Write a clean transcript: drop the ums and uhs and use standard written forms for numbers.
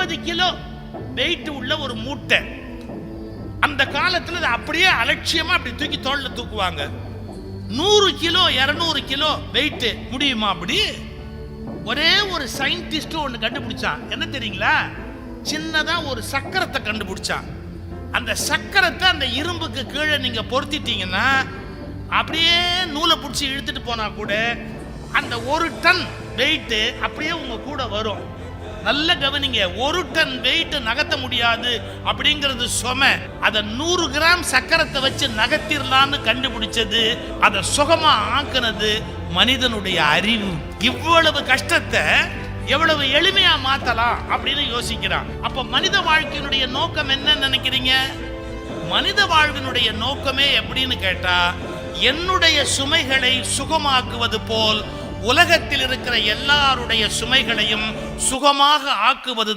50 kilo weight உள்ள ஒரு மூட்டை. அந்த காலத்துல அதை அப்படியே அலட்சியமா அப்படி தூக்கி தோல்ல தூக்குவாங்க. 100 கிலோ 200 கிலோ வெயிட் முடியுமா? அப்படி ஒரே ஒரு சயின்டிஸ்ட் ஒன்று கண்டுபிடிச்சான். என்ன தெரியுங்களா? சின்னதா ஒரு சக்கரத்தை கண்டுபிடிச்சான். அந்த சக்கரத்தை அந்த இரும்புக்கு கீழே நீங்க பொருத்திட்டீங்கன்னா அப்படியே நூலை பிடிச்சி இழுத்துட்டு போனா கூட அந்த 1 டன் வெயிட் அப்படியே உங்க கூட வரும். நல்ல கவனிங்க, 1 டன் வெயிட் நகர்த்த முடியாது அப்படிங்கிறது சுமை. அதை 100 கிராம் சக்கரத்தை வச்சு நகர்த்திடலான்னு கண்டுபிடிச்சது, அதை சுகமா ஆக்குனது மனிதனுடைய அறிவு. இவ்வளவு கஷ்டத்தை எவ்வளவு எளிமையா மாத்தலாம் அப்படின்னு யோசிக்கிறான். அப்ப மனித வாழ்க்கையினுடைய நோக்கம் என்ன நினைக்கிறீங்க? மனித வாழ்வினுடைய நோக்கமே எப்படின்னு கேட்டா, என்னுடைய சுமைகளை சுகமாக்குவது போல் உலகத்தில் இருக்கிற எல்லாருடைய சுமைகளையும் சுகமாக ஆக்குவது.